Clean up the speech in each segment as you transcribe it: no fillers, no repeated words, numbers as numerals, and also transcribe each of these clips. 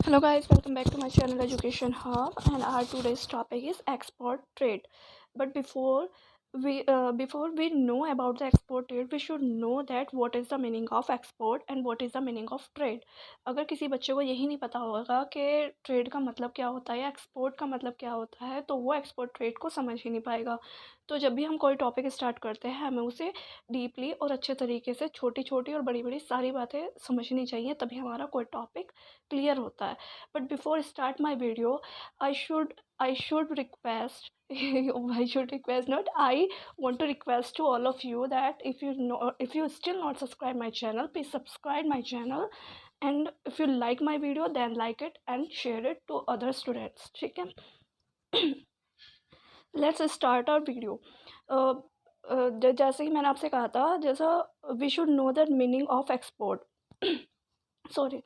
Hello guys, welcome back to my channel Education Hub, and our today's topic is export trade. But before we know about the export trade, we should know that what is the meaning of export and what is the meaning of trade. अगर किसी बच्चे को यही नहीं पता होगा कि trade का मतलब क्या होता है या एक्सपोर्ट का मतलब क्या होता है, तो वो एक्सपोर्ट ट्रेड को समझ ही नहीं पाएगा। तो जब भी हम कोई टॉपिक स्टार्ट करते हैं, हमें उसे डीपली और अच्छे तरीके से छोटी छोटी और बड़ी बड़ी सारी बातें समझनी चाहिए, तभी हमारा कोई टॉपिक क्लियर होता है। But before start my video, I should request I should request not I want to request to all of you that if you still not subscribe my channel, please subscribe my channel, and if you like my video, then like it and share it to other students. ठीक है? Let's start our video. जैसे कि मैंने आपसे कहा था, जैसा we should know the meaning of export. Sorry,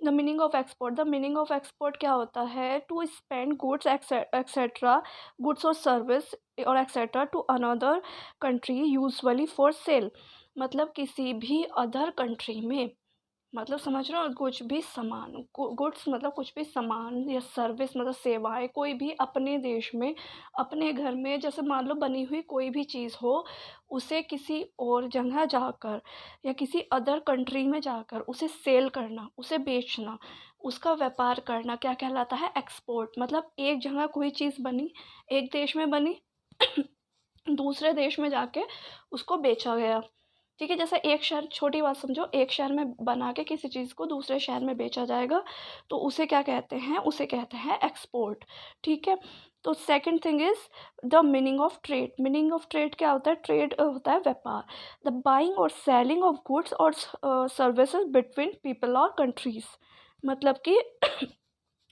the meaning of export. The meaning of export क्या होता है? To spend goods etcetera, goods और सर्विस और etcetera to another country usually for sale. मतलब किसी भी अदर कंट्री में, मतलब समझ रहे हो, कुछ भी सामान, गुड्स मतलब कुछ भी सामान या सर्विस मतलब सेवाएं, कोई भी अपने देश में, अपने घर में, जैसे मान लो बनी हुई कोई भी चीज़ हो, उसे किसी और जगह जाकर या किसी अदर कंट्री में जाकर उसे सेल करना, उसे बेचना, उसका व्यापार करना, क्या कहलाता है? एक्सपोर्ट। मतलब एक जगह कोई चीज़ बनी, एक देश में बनी, दूसरे देश में जाके उसको बेचा गया। ठीक है, जैसे एक शहर, छोटी बात समझो, एक शहर में बना के किसी चीज़ को दूसरे शहर में बेचा जाएगा, तो उसे क्या कहते हैं? उसे कहते हैं एक्सपोर्ट। ठीक है, तो second thing is the meaning of trade. Meaning of trade क्या होता है? ट्रेड होता है व्यापार, द बाइंग और सेलिंग ऑफ गुड्स और सर्विसेज बिटवीन पीपल और कंट्रीज। मतलब कि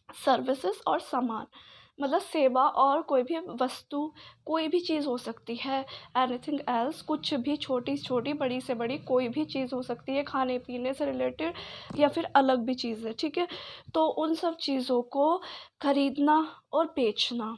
सर्विसेज और सामान, मतलब सेवा और कोई भी वस्तु, कोई भी चीज़ हो सकती है, एनीथिंग एल्स, कुछ भी, छोटी से छोटी, बड़ी से बड़ी कोई भी चीज़ हो सकती है, खाने पीने से रिलेटेड या फिर अलग भी चीज़ें। ठीक है, तो उन सब चीज़ों को खरीदना और बेचना,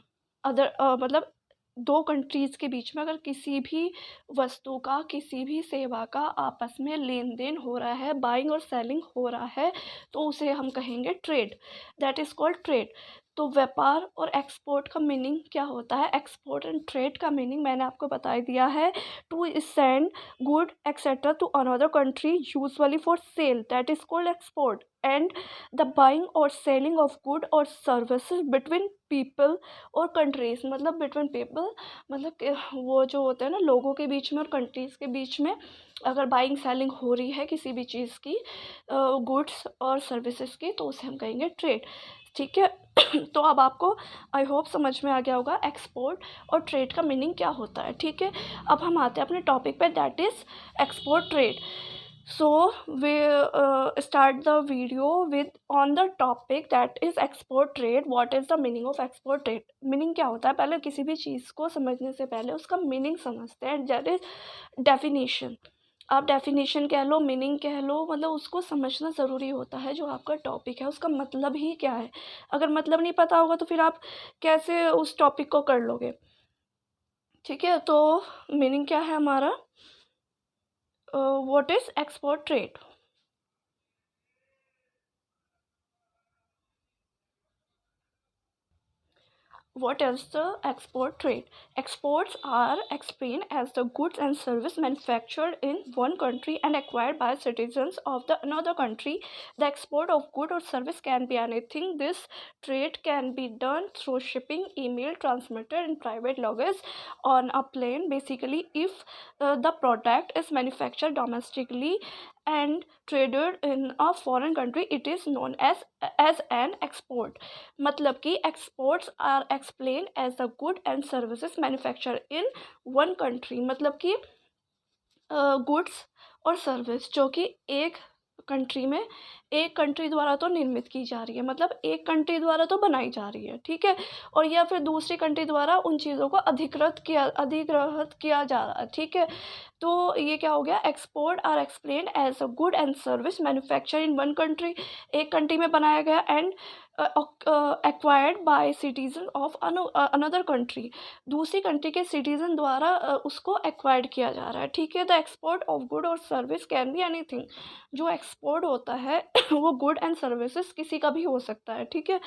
मतलब दो कंट्रीज़ के बीच में अगर किसी भी वस्तु का, किसी भी सेवा का आपस में लेन देन हो रहा है, बाइंग और सेलिंग हो रहा है, तो उसे हम कहेंगे trade. That is called trade. तो व्यापार और एक्सपोर्ट का मीनिंग क्या होता है? एक्सपोर्ट एंड ट्रेड का मीनिंग मैंने आपको बता दिया है। To send good etcetera to another country usually for sale, that is called export. And the buying और सेलिंग ऑफ गुड और सर्विसेज बिटवीन पीपल और कंट्रीज, मतलब बिटवीन पीपल मतलब वो जो होते हैं ना, लोगों के बीच में और कंट्रीज़ के बीच में अगर बाइंग सेलिंग हो रही है किसी भी चीज़ की, गुड्स और सर्विसेज की, तो उसे हम कहेंगे ट्रेड। ठीक है, तो अब आपको आई होप समझ में आ गया होगा एक्सपोर्ट और ट्रेड का मीनिंग क्या होता है। ठीक है, अब हम आते हैं अपने टॉपिक पे, that is export trade. So we start the video with on the topic that is export trade. What is the meaning of export trade? Meaning क्या होता है? पहले किसी भी चीज़ को समझने से पहले उसका मीनिंग समझते हैं, दैट इज़ डेफिनेशन। आप डेफिनेशन कह लो, मीनिंग कह लो, मतलब उसको समझना ज़रूरी होता है। जो आपका टॉपिक है उसका मतलब ही क्या है? अगर मतलब नहीं पता होगा तो फिर आप कैसे उस टॉपिक को कर लोगे? ठीक है, तो मीनिंग क्या है हमारा? What is export trade? What is the export trade? Exports are explained as the goods and service manufactured in one country and acquired by citizens of the another country. The export of good or service can be anything. This trade can be done through shipping, email, transmitter, and private luggage on a plane. Basically, if the product is manufactured domestically and traded in a foreign country, it is known as an export. मतलब कि exports are explain as the good and services manufacture in one country. मतलब कि goods और service जो कि एक country में, एक कंट्री द्वारा तो निर्मित की जा रही है, मतलब एक कंट्री द्वारा तो बनाई जा रही है। ठीक है, और या फिर दूसरी कंट्री द्वारा उन चीज़ों को अधिग्रहित किया जा रहा है। ठीक है, तो ये क्या हो गया? Export are explain as a good and service manufacture in one country, एक कंट्री में बनाया गया, and acquired by citizen of another country, दूसरी कंट्री के सिटीजन द्वारा उसको एक्वायर्ड किया जा रहा है, ठीक है। द एक्सपोर्ट ऑफ गुड और सर्विस कैन बी एनीथिंग, जो एक्सपोर्ट होता है वो गुड एंड सर्विसेज किसी का भी हो सकता है, ठीक है।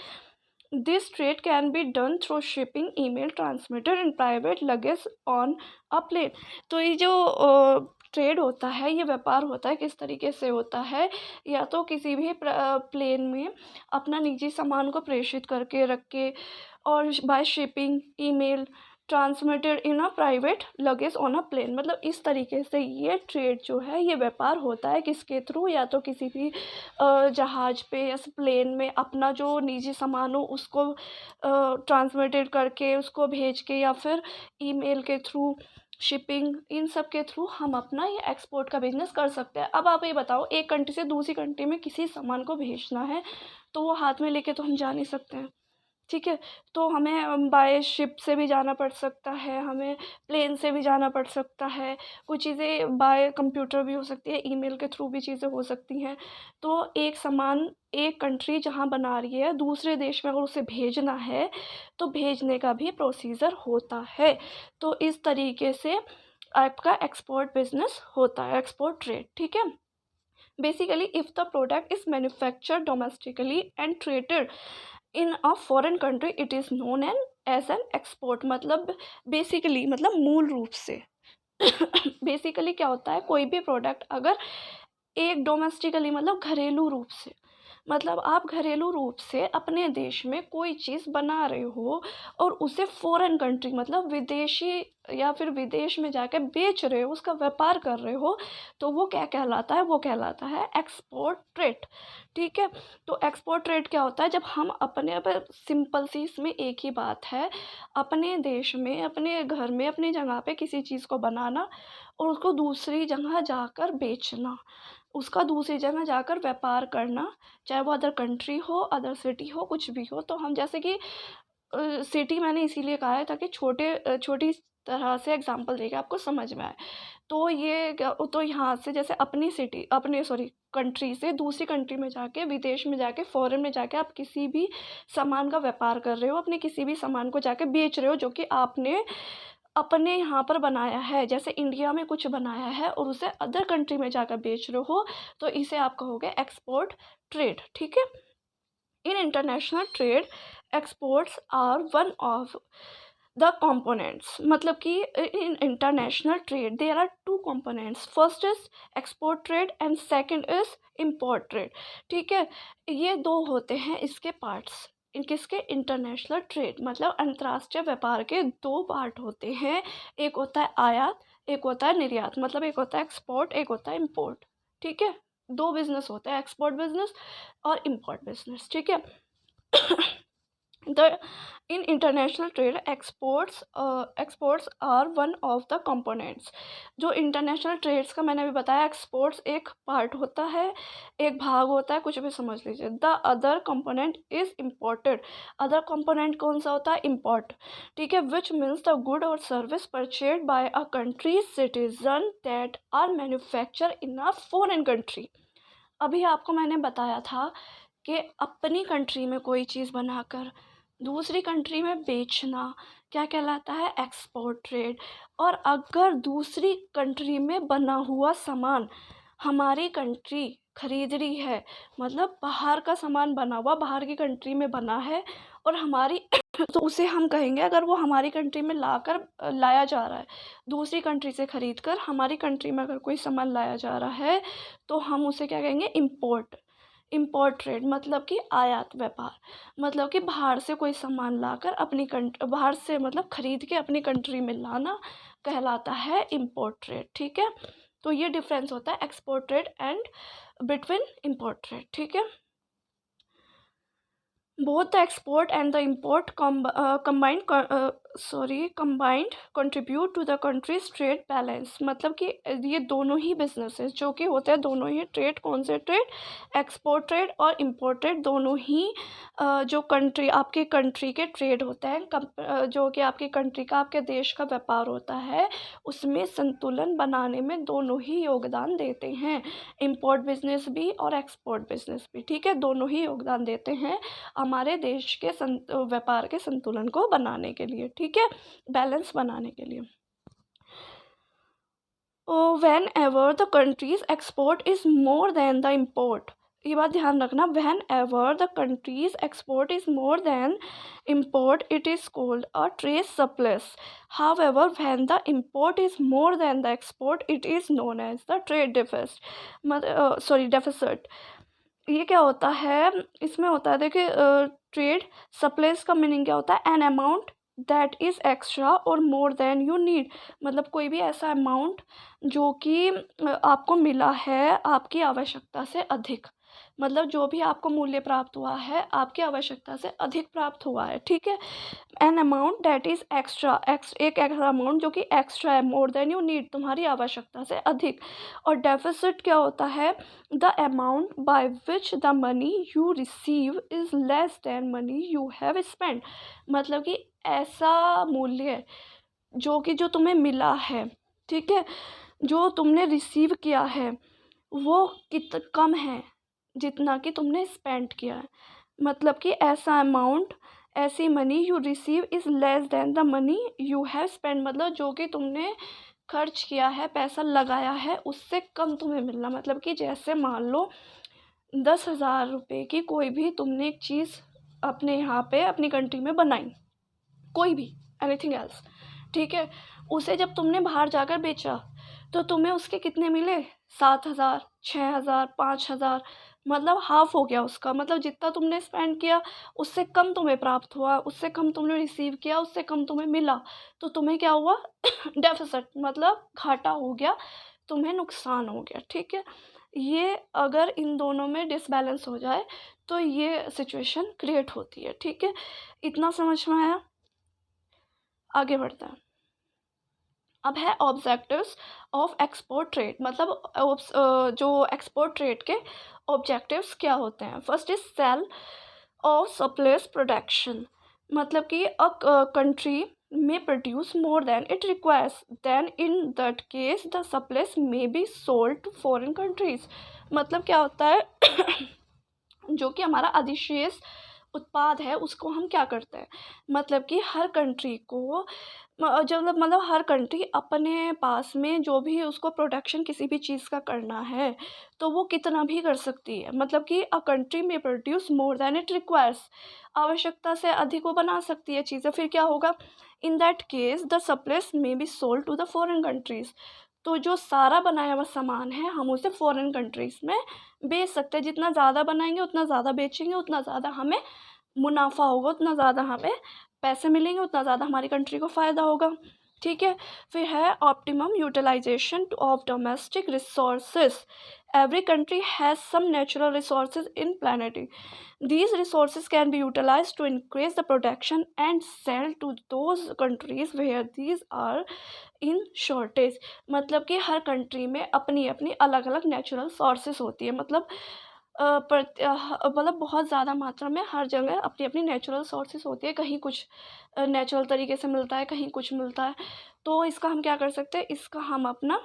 This trade can be done through shipping, email transmitter in private luggage on a plane. तो ये जो ट्रेड होता है, ये व्यापार होता है, किस तरीके से होता है, या तो किसी भी प्लेन में अपना निजी सामान को प्रेषित करके रख के, और by shipping, email transmitted in a private luggage on a plane, मतलब इस तरीके से ये ट्रेड जो है ये व्यापार होता है किसके थ्रू, या तो किसी भी जहाज़ पे या प्लेन में अपना जो निजी सामान हो उसको ट्रांसमिटेड करके, उसको भेज के, या फिर ईमेल के थ्रू, शिपिंग, इन सब के थ्रू हम अपना ये एक्सपोर्ट का बिजनेस कर सकते हैं। अब आप ये बताओ, एक कंट्री से दूसरी कंट्री में किसी सामान को भेजना है तो वो हाथ में लेके तो हम जा नहीं सकते हैं, ठीक है। तो हमें बाय शिप से भी जाना पड़ सकता है, हमें प्लेन से भी जाना पड़ सकता है, कुछ चीज़ें बाय कंप्यूटर भी हो सकती है, ईमेल के थ्रू भी चीज़ें हो सकती हैं। तो एक सामान एक कंट्री जहाँ बना रही है, दूसरे देश में अगर उसे भेजना है तो भेजने का भी प्रोसीजर होता है। तो इस तरीके से आपका एक्सपोर्ट बिजनेस होता है, एक्सपोर्ट ट्रेड, ठीक है। Basically if the product is manufactured domestically and traded in a foreign country, it is known as an export. मतलब बेसिकली, मतलब मूल रूप से बेसिकली क्या होता है, कोई भी प्रोडक्ट अगर एक डोमेस्टिकली मतलब घरेलू रूप से, मतलब आप घरेलू रूप से अपने देश में कोई चीज़ बना रहे हो और उसे फॉरेन कंट्री मतलब विदेशी या फिर विदेश में जाकर बेच रहे हो, उसका व्यापार कर रहे हो, तो वो क्या कहलाता है, वो कहलाता है एक्सपोर्ट ट्रेड, ठीक है। तो एक्सपोर्ट ट्रेड क्या होता है, जब हम अपने पर, सिंपल सी इसमें एक ही बात है, अपने देश में, अपने घर में, अपनी जगह पे किसी चीज़ को बनाना और उसको दूसरी जगह जाकर बेचना, उसका दूसरी जगह जाकर व्यापार करना, चाहे वो अदर कंट्री हो, अदर सिटी हो, कुछ भी हो। तो हम जैसे कि सिटी मैंने इसीलिए कहा है ताकि छोटी तरह से एग्जांपल देके आपको समझ में आए। तो तो यहाँ से जैसे अपनी सिटी, अपने सॉरी कंट्री से दूसरी कंट्री में जाके, विदेश में जाके, फॉरेन में जाके आप किसी भी सामान का व्यापार कर रहे हो, अपने किसी भी सामान को जाके बेच रहे हो जो कि आपने अपने यहाँ पर बनाया है, जैसे इंडिया में कुछ बनाया है और उसे अदर कंट्री में जाकर बेच रहे हो, तो इसे आप कहोगे एक्सपोर्ट ट्रेड, ठीक है। In international trade, exports are one of the components, मतलब कि in international trade there are two components, first is export trade and second is import trade, ठीक है। ये दो होते हैं इसके पार्ट्स, इन किसके, इंटरनेशनल ट्रेड मतलब अंतर्राष्ट्रीय व्यापार के दो पार्ट होते हैं, एक होता है आयात, एक होता है निर्यात, मतलब एक होता है एक्सपोर्ट, एक होता है इम्पोर्ट, ठीक है। दो बिजनेस होते हैं, एक्सपोर्ट बिजनेस और इम्पोर्ट बिजनेस, ठीक है। The in international trade, exports are one of the components। जो इंटरनेशनल ट्रेड्स का मैंने अभी बताया, एक्सपोर्ट्स एक पार्ट होता है, एक भाग होता है, कुछ भी समझ लीजिए। The other component is imported, other component कौन सा होता है, इम्पोर्ट, ठीक है। विच मीन्स द गुड और service purchase by a country citizen that are manufacture in a foreign country. अभी आपको मैंने बताया था कि अपनी कंट्री में कोई चीज़ बनाकर दूसरी कंट्री में बेचना क्या कहलाता है, एक्सपोर्ट ट्रेड। और अगर दूसरी कंट्री में बना हुआ सामान हमारी कंट्री खरीद रही है, मतलब बाहर का सामान बना हुआ बाहर की कंट्री में बना है और हमारी तो उसे हम कहेंगे, अगर वो हमारी कंट्री में लाया जा रहा है, दूसरी कंट्री से खरीद कर हमारी कंट्री में अगर कोई सामान लाया जा रहा है, तो हम उसे क्या कहेंगे, इम्पोर्ट ट्रेड, मतलब कि आयात व्यापार, मतलब कि बाहर से कोई सामान लाकर अपनी बाहर से मतलब खरीद के अपनी कंट्री में लाना कहलाता है इम्पोर्ट ट्रेड, ठीक है। तो ये डिफरेंस होता है export trade and between import trade, ठीक है। both the export and the import combined combined contribute to the country's trade balance, मतलब कि ये दोनों ही बिजनेसेस जो कि होते हैं, दोनों ही ट्रेड, कौन से ट्रेड, एक्सपोर्ट ट्रेड और इम्पोर्ट ट्रेड, दोनों ही जो कंट्री, आपके कंट्री के ट्रेड होते हैं, जो कि आपकी कंट्री का, आपके देश का व्यापार होता है, उसमें संतुलन बनाने में दोनों ही योगदान देते हैं, इम्पोर्ट बिजनेस भी और एक्सपोर्ट बिजनेस भी, ठीक है, दोनों ही योगदान देते हैं हमारे देश के व्यापार के संतुलन को बनाने के लिए, ठीक है, बैलेंस बनाने के लिए। Whenever the country's export is more than the import, ये बात ध्यान रखना, whenever the country's export is more than import it is called a trade surplus, however when the import is more than the export it is known as the trade deficit. ये क्या होता है, इसमें होता है, देखिए, trade surplus का meaning क्या होता है, an amount that is extra और मोर देन यू नीड, मतलब कोई भी ऐसा अमाउंट जो कि आपको मिला है आपकी आवश्यकता से अधिक, मतलब जो भी आपको मूल्य प्राप्त हुआ है आपकी आवश्यकता से अधिक प्राप्त हुआ है, ठीक है, an amount that is extra, एक ऐसा अमाउंट जो कि एक्स्ट्रा है, मोर देन यू नीड, तुम्हारी आवश्यकता से अधिक। और डेफिसिट क्या होता है, the amount by which the money you receive is less than money you have spend, मतलब कि ऐसा मूल्य जो तुम्हें मिला है, ठीक है, जो तुमने रिसीव किया है वो कम है जितना कि तुमने स्पेंड किया है, मतलब कि ऐसा अमाउंट, ऐसी money you receive is less than the money you have spend, मतलब जो कि तुमने खर्च किया है, पैसा लगाया है, उससे कम तुम्हें मिलना, मतलब कि जैसे मान लो 10,000 रुपये की कोई भी तुमने एक चीज़ अपने यहाँ पे अपनी कंट्री में बनाई, कोई भी एनीथिंग एल्स, ठीक है, उसे जब तुमने बाहर जाकर बेचा तो तुम्हें उसके कितने मिले, 7,000, 6,000, 5,000, मतलब हाफ हो गया उसका, मतलब जितना तुमने स्पेंड किया उससे कम तुम्हें प्राप्त हुआ, उससे कम तुमने रिसीव किया, उससे कम तुम्हें मिला, तो तुम्हें क्या हुआ डेफिसिट, मतलब घाटा हो गया, तुम्हें नुकसान हो गया, ठीक है। ये अगर इन दोनों में डिसबैलेंस हो जाए तो ये सिचुएशन क्रिएट होती है, ठीक है, इतना समझ में आया, आगे बढ़ते हैं। अब है ऑब्जेक्टिव्स ऑफ एक्सपोर्ट ट्रेड, मतलब जो एक्सपोर्ट ट्रेड के ऑब्जेक्टिव्स क्या होते हैं। First is sale of surplus production, मतलब कि अ कंट्री में produce more than it requires, then in that case the surplus may be sold to foreign countries, मतलब क्या होता है जो कि हमारा अधिशेष उत्पाद है उसको हम क्या करते हैं, मतलब कि हर कंट्री को जो मतलब हर कंट्री अपने पास में जो भी उसको प्रोडक्शन किसी भी चीज़ का करना है तो वो कितना भी कर सकती है, मतलब कि अ कंट्री में produce more than it requires, आवश्यकता से अधिक वो बना सकती है चीज़ें, फिर क्या होगा, in that case the surplus may be sold to the foreign countries, तो जो सारा बनाया हुआ सामान है हम उसे फॉरेन कंट्रीज़ में बेच सकते हैं, जितना ज़्यादा बनाएंगे उतना ज़्यादा बेचेंगे, उतना ज़्यादा हमें मुनाफा होगा, उतना ज़्यादा हमें पैसे मिलेंगे, उतना ज़्यादा हमारी कंट्री को फ़ायदा होगा, ठीक है। फिर है optimum utilisation of domestic resources, every country has some natural resources in plenty, these resources can be utilized to increase the production and sell to those countries where these are in shortage, मतलब कि हर country में अपनी अपनी अलग अलग natural sources होती है, मतलब मतलब बहुत ज़्यादा मात्रा में हर जगह अपनी अपनी नेचुरल सोर्सेस होती है, कहीं कुछ नेचुरल तरीके से मिलता है, कहीं कुछ मिलता है, तो इसका हम क्या कर सकते हैं, इसका हम अपना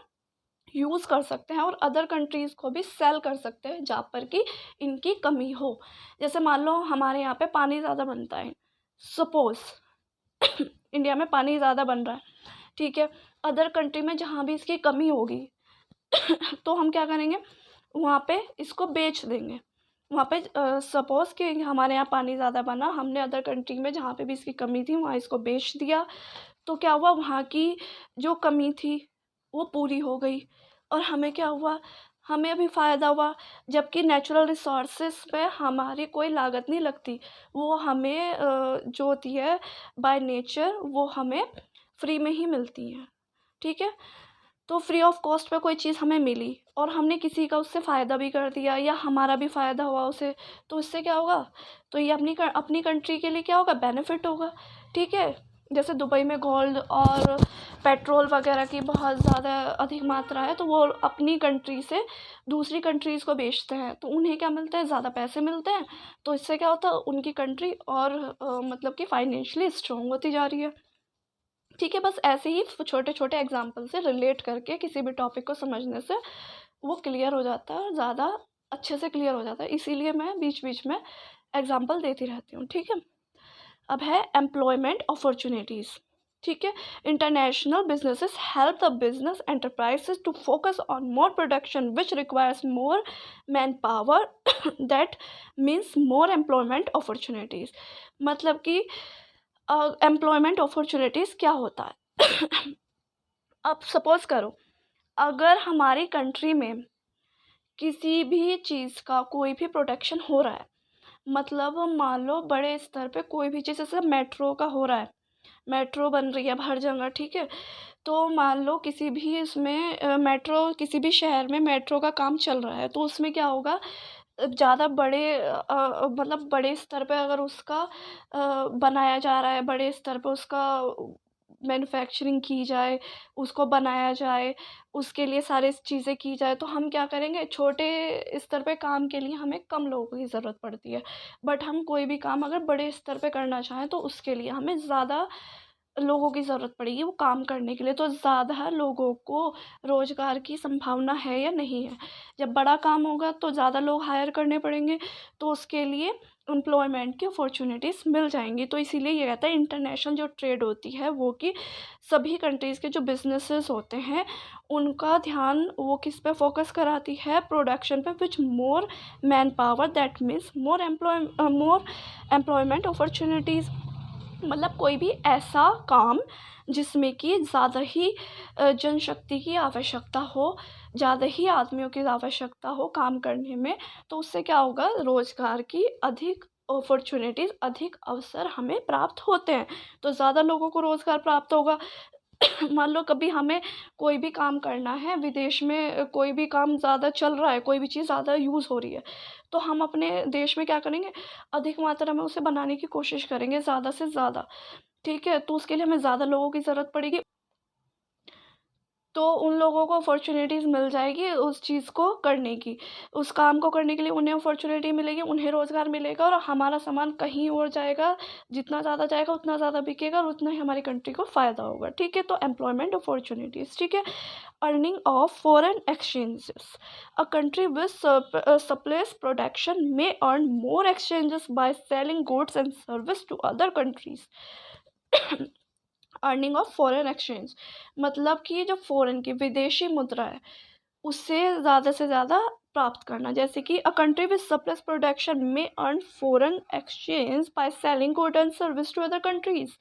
यूज़ कर सकते हैं और अदर कंट्रीज़ को भी सेल कर सकते हैं जहाँ पर कि इनकी कमी हो। जैसे मान लो हमारे यहाँ पे पानी ज़्यादा बनता है, सपोज़ इंडिया में पानी ज़्यादा बन रहा है, ठीक है, अदर कंट्री में जहाँ भी इसकी कमी होगी तो हम क्या करेंगे, वहाँ पे इसको बेच देंगे, वहाँ पे सपोज़ कि हमारे यहाँ पानी ज़्यादा बना, हमने अदर कंट्री में जहाँ पे भी इसकी कमी थी वहाँ इसको बेच दिया, तो क्या हुआ, वहाँ की जो कमी थी वो पूरी हो गई और हमें क्या हुआ, हमें भी फ़ायदा हुआ, जबकि नेचुरल रिसोर्सेज पे हमारी कोई लागत नहीं लगती, वो हमें जो होती है बाय नेचर वो हमें फ्री में ही मिलती हैं, ठीक है। तो फ्री ऑफ कॉस्ट पे कोई चीज़ हमें मिली और हमने किसी का उससे फ़ायदा भी कर दिया या हमारा भी फ़ायदा हुआ उसे, तो इससे क्या होगा, तो ये अपनी कंट्री के लिए क्या होगा, बेनिफिट होगा, ठीक है। जैसे दुबई में गोल्ड और पेट्रोल वगैरह की बहुत ज़्यादा अधिक मात्रा है, तो वो अपनी कंट्री से दूसरी कंट्रीज़ को बेचते हैं, तो उन्हें क्या मिलता है, ज़्यादा पैसे मिलते हैं। तो इससे क्या होता है, उनकी कंट्री और मतलब कि फाइनेंशियली स्ट्रॉन्ग होती जा रही है। ठीक है, बस ऐसे ही छोटे छोटे एग्जाम्पल से रिलेट करके किसी भी टॉपिक को समझने से वो क्लियर हो जाता है और ज़्यादा अच्छे से क्लियर हो जाता है, इसीलिए मैं बीच बीच में एग्जाम्पल देती रहती हूँ। ठीक है, अब है एम्प्लॉयमेंट अपॉर्चुनिटीज़। ठीक है, international businesses help the business enterprises to focus on more production which requires more man power that means more employment opportunities. मतलब कि एम्प्लॉयमेंट अपॉर्चुनिटीज़ क्या होता है अब सपोज करो, अगर हमारी कंट्री में किसी भी चीज़ का कोई भी प्रोडक्शन हो रहा है, मतलब मान लो बड़े स्तर पे कोई भी चीज़, जैसे मेट्रो का हो रहा है, मेट्रो बन रही है अब हर जगह। ठीक है, तो मान लो किसी भी इसमें मेट्रो, किसी भी शहर में मेट्रो का काम चल रहा है, तो उसमें क्या होगा, ज़्यादा बड़े मतलब बड़े स्तर पे अगर उसका बनाया जा रहा है, बड़े स्तर पे उसका मैन्युफैक्चरिंग की जाए, उसको बनाया जाए, उसके लिए सारी चीज़ें की जाए, तो हम क्या करेंगे, छोटे स्तर पे काम के लिए हमें कम लोगों की ज़रूरत पड़ती है। बट हम कोई भी काम अगर बड़े स्तर पे करना चाहें, तो उसके लिए हमें ज़्यादा लोगों की ज़रूरत पड़ेगी वो काम करने के लिए। तो ज़्यादा लोगों को रोज़गार की संभावना है या नहीं है? जब बड़ा काम होगा तो ज़्यादा लोग हायर करने पड़ेंगे, तो उसके लिए एम्प्लॉयमेंट की अपॉर्चुनिटीज़ मिल जाएंगी। तो इसीलिए ये कहता है इंटरनेशनल जो ट्रेड होती है वो कि सभी कंट्रीज़ के जो बिजनेसेस होते हैं उनका ध्यान वो किस पे फोकस कराती है, प्रोडक्शन पे, which more man power that means more employment opportunities. मतलब कोई भी ऐसा काम जिसमें कि ज़्यादा ही जनशक्ति की आवश्यकता हो, ज़्यादा ही आदमियों की आवश्यकता हो काम करने में, तो उससे क्या होगा, रोज़गार की अधिक अपॉर्चुनिटीज़, अधिक अवसर हमें प्राप्त होते हैं। तो ज़्यादा लोगों को रोज़गार प्राप्त होगा। मान लो कभी हमें कोई भी काम करना है, विदेश में कोई भी काम ज़्यादा चल रहा है, कोई भी चीज़ ज़्यादा यूज़ हो रही है, तो हम अपने देश में क्या करेंगे, अधिक मात्रा में उसे बनाने की कोशिश करेंगे ज़्यादा से ज़्यादा। ठीक है, तो उसके लिए हमें ज़्यादा लोगों की ज़रूरत पड़ेगी। तो उन लोगों को अपॉर्चुनिटीज़ मिल जाएगी उस चीज़ को करने की, उस काम को करने के लिए उन्हें अपॉर्चुनिटी मिलेगी, उन्हें रोज़गार मिलेगा और हमारा सामान कहीं और जाएगा, जितना ज़्यादा जाएगा उतना ज़्यादा बिकेगा और उतना ही हमारी कंट्री को फ़ायदा होगा। ठीक है, तो एम्प्लॉयमेंट अपॉर्चुनिटीज़। ठीक है, earning of foreign exchanges, a country which surplus production may earn more exchanges by selling goods and service to other countries। Earning of foreign exchange, मतलब कि जो फॉरेन की विदेशी मुद्रा है उससे ज़्यादा से ज़्यादा प्राप्त करना। जैसे कि a country with surplus production may earn foreign exchange by selling good and service to other countries.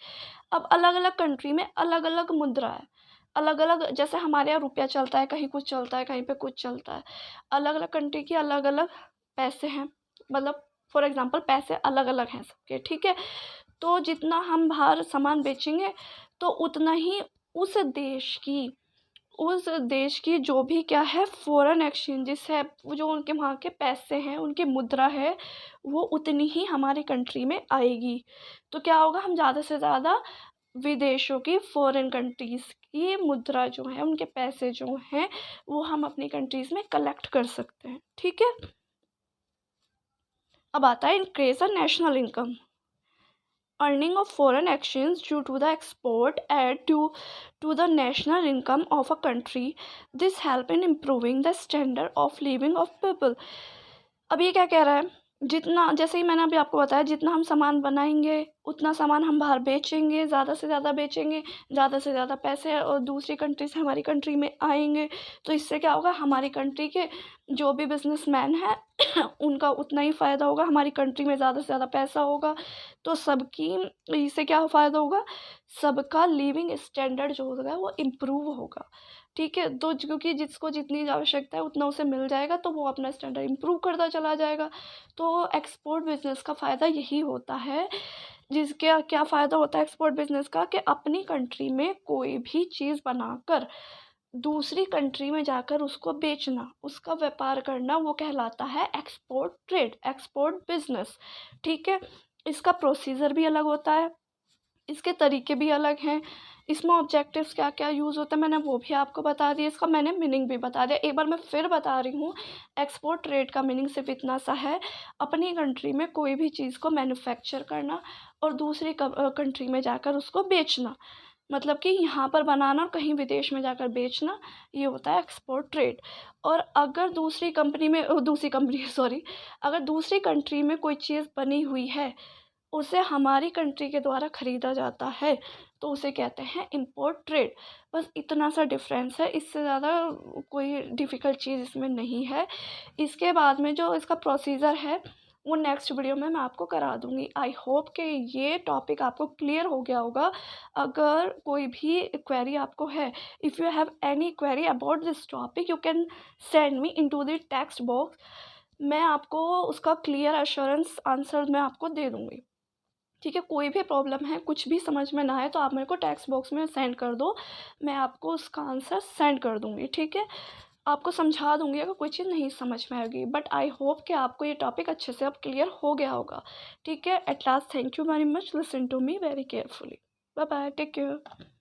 अब अलग अलग कंट्री में अलग अलग मुद्रा है, अलग अलग, जैसे हमारे यहाँ रुपया चलता है, कहीं कुछ चलता है, कहीं पे कुछ चलता है। अलग अलग कंट्री की अलग अलग पैसे हैं, मतलब फॉर एग्जांपल पैसे अलग अलग हैं सबके। ठीक है, तो जितना हम बाहर सामान बेचेंगे तो उतना ही उस देश की उस देश की जो भी क्या है फॉरेन एक्सचेंजेस है, वो जो उनके वहाँ के पैसे हैं, उनकी मुद्रा है, वो उतनी ही हमारी कंट्री में आएगी। तो क्या होगा, हम ज़्यादा से ज़्यादा विदेशों की, फॉरेन कंट्रीज़ की मुद्रा जो है, उनके पैसे जो हैं, वो हम अपनी कंट्रीज़ में कलेक्ट कर सकते हैं। ठीक है, अब आता है increase the national income. Earning of foreign exchange due to the export add to the national income of a country. This help in improving the standard of living of people। अब ये क्या कह रहा है, जितना, जैसे ही मैंने अभी आपको बताया, जितना हम सामान बनाएंगे उतना सामान हम बाहर बेचेंगे, ज़्यादा से ज़्यादा बेचेंगे, ज़्यादा से ज़्यादा पैसे और दूसरी कंट्री से हमारी कंट्री में आएंगे। तो इससे क्या होगा, हमारी कंट्री के जो भी बिजनेसमैन हैं उनका उतना ही फ़ायदा होगा, हमारी कंट्री में ज़्यादा से ज़्यादा पैसा होगा, तो सबकी, इससे क्या फ़ायदा होगा, सबका लिविंग स्टैंडर्ड जो होगा वो इम्प्रूव होगा। ठीक है, तो क्योंकि जिसको जितनी आवश्यकता है उतना उसे मिल जाएगा, तो वो अपना स्टैंडर्ड इम्प्रूव करता चला जाएगा। तो एक्सपोर्ट बिजनेस का फ़ायदा यही होता है। जिसके क्या फ़ायदा होता है एक्सपोर्ट बिजनेस का, कि अपनी कंट्री में कोई भी चीज़ बनाकर दूसरी कंट्री में जाकर उसको बेचना, उसका व्यापार करना, वो कहलाता है एक्सपोर्ट ट्रेड, एक्सपोर्ट बिजनेस। ठीक है, इसका प्रोसीजर भी अलग होता है। इसके तरीके भी अलग हैं, इसमें ऑब्जेक्टिव्स क्या-क्या यूज़ होता है मैंने वो भी आपको बता दिया, इसका मैंने मीनिंग भी बता दिया। एक बार मैं फिर बता रही हूँ, एक्सपोर्ट ट्रेड का मीनिंग सिर्फ़ इतना सा है, अपनी कंट्री में कोई भी चीज़ को मैन्युफैक्चर करना और दूसरी कंट्री में जाकर उसको बेचना। मतलब कि यहाँ पर बनाना और कहीं विदेश में जाकर बेचना, ये होता है एक्सपोर्ट ट्रेड। और अगर दूसरी कंपनी सॉरी, अगर दूसरी कंट्री में कोई चीज़ बनी हुई है, उसे हमारी कंट्री के द्वारा खरीदा जाता है, तो उसे कहते हैं इम्पोर्ट ट्रेड। बस इतना सा डिफ़रेंस है, इससे ज़्यादा कोई डिफ़िकल्ट चीज़ इसमें नहीं है। इसके बाद में जो इसका प्रोसीजर है, वो नेक्स्ट वीडियो में मैं आपको करा दूँगी। आई होप कि ये टॉपिक आपको क्लियर हो गया होगा। अगर कोई भी क्वेरी आपको है, if you have any query about this topic, you can send me into the text box. मैं आपको उसका क्लियर एश्योरेंस आंसर मैं आपको दे दूँगी। ठीक है, कोई भी प्रॉब्लम है, कुछ भी समझ में ना आए तो आप मेरे को टेक्स्ट बॉक्स में सेंड कर दो, मैं आपको उसका आंसर सेंड कर दूँगी, ठीक है? आपको समझा दूँगी अगर कोई चीज़ नहीं समझ में आएगी, बट आई होप कि आपको ये टॉपिक अच्छे से अब क्लियर हो गया होगा, ठीक है? At last thank you very much, listen to me very carefully. Bye bye, take care.